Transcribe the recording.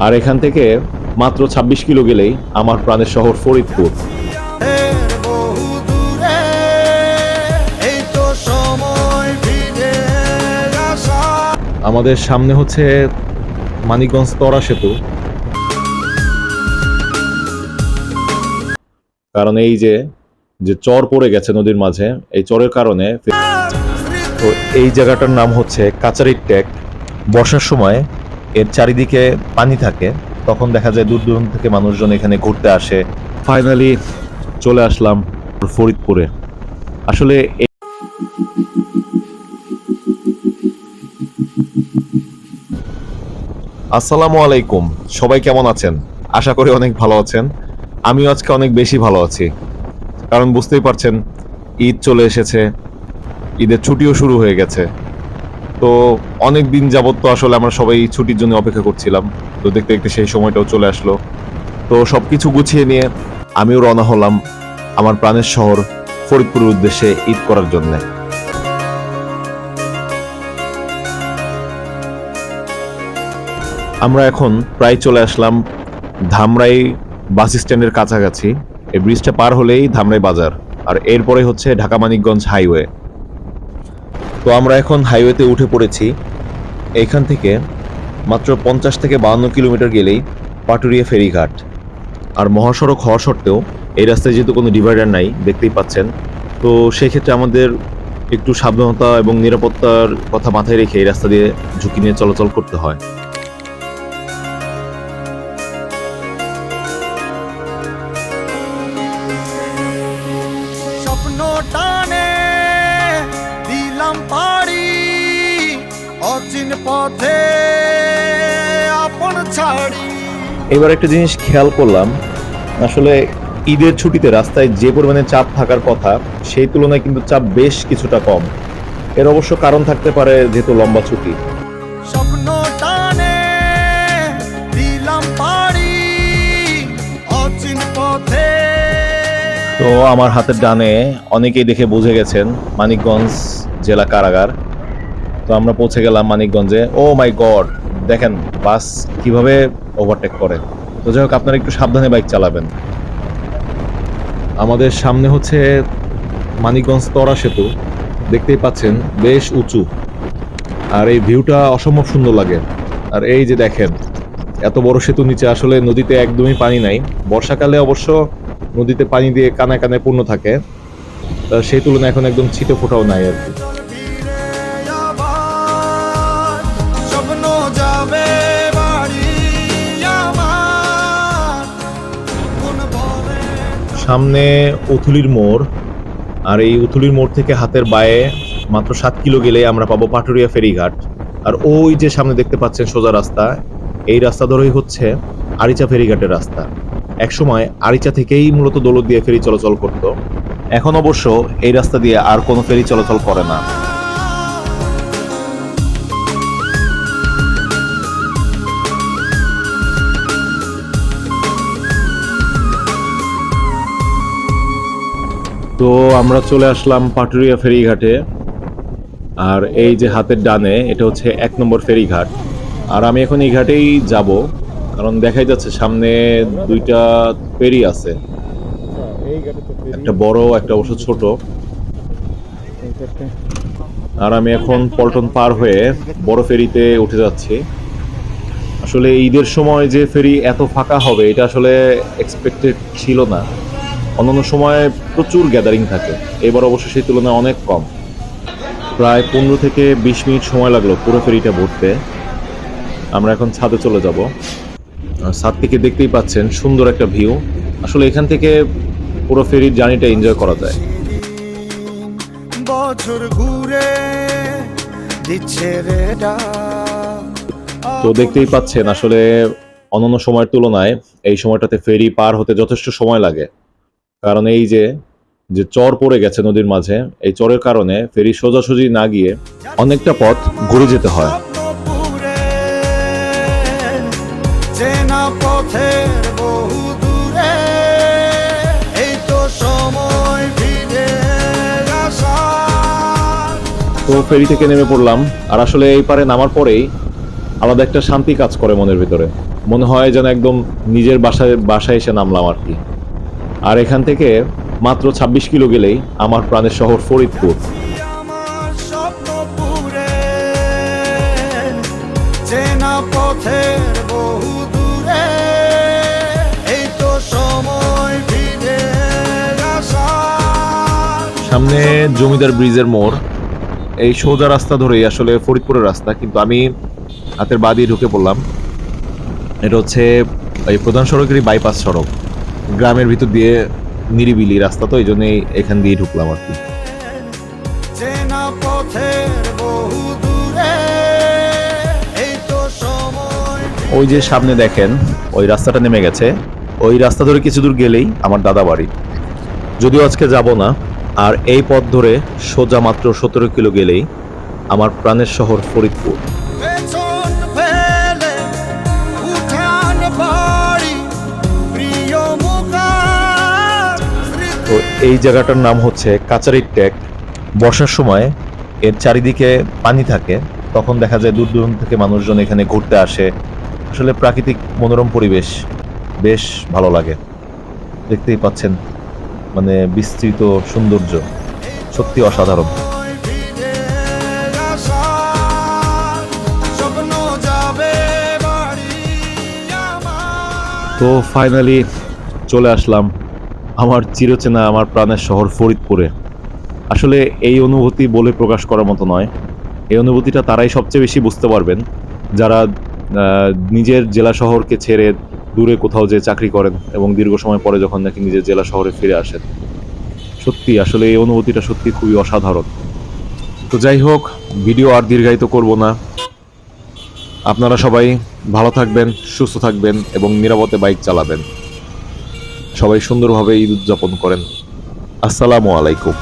আর এখান থেকে মাত্র ২৬ কিলো গেলেই আমার প্রাণের শহর ফরিদপুর। আমাদের সামনে হচ্ছে মানিকগঞ্জ তরা সেতু। কারণ এই যে চর পড়ে গেছে নদীর মাঝে, এই চরের কারণে তো এই জায়গাটার নাম হচ্ছে কাচারির টেক। বর্ষার সময় এর চারিদিকে পানি থাকে, তখন দেখা যায় দূর দূরান্ত থেকে মানুষজন এখানে ঘুরতে আসে। ফাইনালি চলে আসলাম ফরিদপুরে। আসলে আসসালামু আলাইকুম, সবাই কেমন আছেন? আশা করি অনেক ভালো আছেন। আমিও আজকে অনেক বেশি ভালো আছি, কারণ বুঝতেই পারছেন ঈদ চলে এসেছে, ঈদের ছুটিও শুরু হয়ে গেছে। তো অনেক দিন যাবত তো আসলে আমরা সবাই ছুটির জন্য অপেক্ষা করছিলাম, তো দেখতে দেখতে সেই সময়টাও চলে আসলো। তো সবকিছু গুছিয়ে নিয়ে আমিও রওনা হলাম আমার প্রাণের শহর ফরিদপুরের উদ্দেশ্যে ঈদ করার জন্য। আমরা এখন প্রায় চলে আসলাম ধামরাই বাস স্ট্যান্ডের কাছাকাছি। এই ব্রিজটা পার হলেই ধামরাই বাজার, আর এরপরে হচ্ছে ঢাকা মানিকগঞ্জ হাইওয়ে। তো আমরা এখন হাইওয়েতে উঠে পড়েছি। এইখান থেকে মাত্র 50 থেকে 52 কিলোমিটার গেলেই পাটুরিয়া ফেরিঘাট। আর মহাসড়ক হওয়া সত্ত্বেও এই রাস্তায় যেহেতু কোনো ডিভাইডার নাই, দেখতেই পাচ্ছেন, তো সেই ক্ষেত্রে আমাদের একটু সাবধানতা এবং নিরাপত্তার কথা মাথায় রেখে এই রাস্তা দিয়ে ঝুঁকি নিয়ে চলাচল করতে হয়। এবার একটা জিনিস খেয়াল করলাম, আসলে ঈদের ছুটিতে রাস্তায় যে পরিমাণে চাপ থাকার কথা সেই তুলনায় কিন্তু চাপ বেশ কিছুটা কম। এর অবশ্য কারণ থাকতে পারে, যেহেতু লম্বা ছুটি। তো আমার হাতের ডানে অনেকেই দেখে বুঝে গেছেন মানিকগঞ্জ জেলা কারাগার। তো আমরা পৌঁছে গেলাম মানিকগঞ্জে। ও মাই গড, দেখেন বাস কিভাবে ওভারটেক করে। তো যাই হোক, আপনারা একটু সাবধানে বাইক চালাবেন। আমাদের সামনে হচ্ছে মানিকগঞ্জ তরা সেতু, দেখতেই পাচ্ছেন বেশ উঁচু, আর এই ভিউটা অসম্ভব সুন্দর লাগে। আর এই যে দেখেন এত বড় সেতু নিচে আসলে নদীতে একদমই পানি নাই। বর্ষাকালে অবশ্য নদীতে পানি দিয়ে কানায় কানায় পূর্ণ থাকে, সেই তুলনায় এখন একদম ছিটে ফোটাও নাই আর কি। সামনে উথুলির মোড়, আর এই উথুলির মোড় থেকে হাতের বায়ে মাত্র 7 কিলো গেলে আমরা পাবো পাটুরিয়া ফেরিঘাট। আর ওই যে সামনে দেখতে পাচ্ছেন সোজা রাস্তা, এই রাস্তা ধরেই হচ্ছে আরিচা ফেরিঘাটের রাস্তা। একসময় আরিচা থেকেই মূলত দৌলত দিয়ে ফেরি চলাচল করত, এখন অবশ্য এই রাস্তা দিয়ে আর কোনো ফেরি চলাচল করে না। তো আমরা চলে আসলাম পাটুরিয়া ফেরিঘাটে। আর এই যে হাতের ডানে এটা হচ্ছে 1 নম্বর ফেরিঘাট। আর আমি এখন এই ঘাটেই যাব, কারণ দেখাই যাচ্ছে সামনে দুইটা ফেরি আছে, একটা বড় একটা অবশ্য ছোট। আর আমি এখন পল্টন পার হয়ে বড় ফেরিতে উঠে যাচ্ছি। আসলে ঈদের সময় যে ফেরি এত ফাঁকা হবে এটা আসলে এক্সপেক্টেড ছিল না। অন্যান্য সময় প্রচুর গ্যাদারিং থাকে, এবার অবশ্য সেই তুলনায় অনেক কম। প্রায় 15 থেকে 20 মিনিট সময় লাগলো পুরো ফেরিটা ভরতে। আমরা এখন ছাদে চলে যাব। ছাদ থেকে দেখতেই পাচ্ছেন সুন্দর একটা ভিউ। আসলে এখান থেকে পুরো ফেরির জার্নিটা এনজয় করা যায়। তো দেখতেই পাচ্ছেন আসলে অন্যান্য সময়ের তুলনায় এই সময়টাতে ফেরি পার হতে যথেষ্ট সময় লাগে, কারণ এই যে চর পড়ে গেছে নদীর মাঝে, এই চরের কারণে ফেরি সোজাসুজি না গিয়ে অনেকটা পথ ঘুরে যেতে হয়। তো ফেরি থেকে নেমে পড়লাম, আর আসলে এই পারে নামার পরেই আলাদা একটা শান্তি কাজ করে মনের ভিতরে, মনে হয় যেন একদম নিজের বাসায় এসে নামলাম আর কি। আর এখান থেকে মাত্র 26 কিলো গেলেই আমার প্রাণের শহর ফরিদপুর। আমার স্বপ্নপুরে চেনা পথের বহু দূরে এই তো সময় ফিরে আসার। সামনে জমিদার ব্রিজের মোড়, এই সোজা রাস্তা ধরেই আসলে ফরিদপুরের রাস্তা, কিন্তু আমি হাতের বাঁ দিয়ে ঢুকে পড়লাম। এটা হচ্ছে এই প্রধান সড়কেরই বাইপাস সড়ক, গ্রামের ভিতর দিয়ে নিরিবিলি রাস্তা, তো এই জন্যই এখান দিয়ে ঢুকলাম আর কি। চেনা পথের বহু দূরে এই তো সময়। ওই যে সামনে দেখেন ওই রাস্তাটা নেমে গেছে, ওই রাস্তা ধরে কিছু দূর গেলেই আমার দাদা বাড়ি। যদিও আজকে যাব না, আর এই পথ ধরে সোজা মাত্র 17 কিলো গেলেই আমার প্রাণের শহর ফরিদপুর। পেছন ফেলে উঠান বাড়ি প্রিয় মুখার তো এই জায়গাটার নাম হচ্ছে কাচারির টেক। বর্ষার সময় এর চারিদিকে পানি থাকে, তখন দেখা যায় দূর দূরান্ত থেকে মানুষজন এখানে ঘুরতে আসে। আসলে প্রাকৃতিক মনোরম পরিবেশ, বেশ ভালো লাগে। দেখতেই পাচ্ছেন মানে বিস্তৃত সৌন্দর্য, সত্যি অসাধারণ। সময় ফিরে আসার স্বপ্ন যাবে বাড়ি আমার। তো ফাইনালি চলে আসলাম আমার চিরচেনা, আমার প্রাণের শহর ফরিদপুরে। আসলে এই অনুভূতি বলে প্রকাশ করার মতো নয়। এই অনুভূতিটা তারাই সবচেয়ে বেশি বুঝতে পারবেন যারা নিজের জেলা শহরকে ছেড়ে দূরে কোথাও যে চাকরি করেন এবং দীর্ঘ সময় পরে যখন নাকি নিজের জেলা শহরে ফিরে আসেন। সত্যি আসলে এই অনুভূতিটা সত্যি খুবই অসাধারণ। তো যাই হোক, ভিডিও আর দীর্ঘায়িত করব না। আপনারা সবাই ভালো থাকবেন, সুস্থ থাকবেন এবং নিরাপদে বাইক চালাবেন। সবাই সুন্দরভাবে ঈদ উদযাপন করেন। আসসালামু আলাইকুম।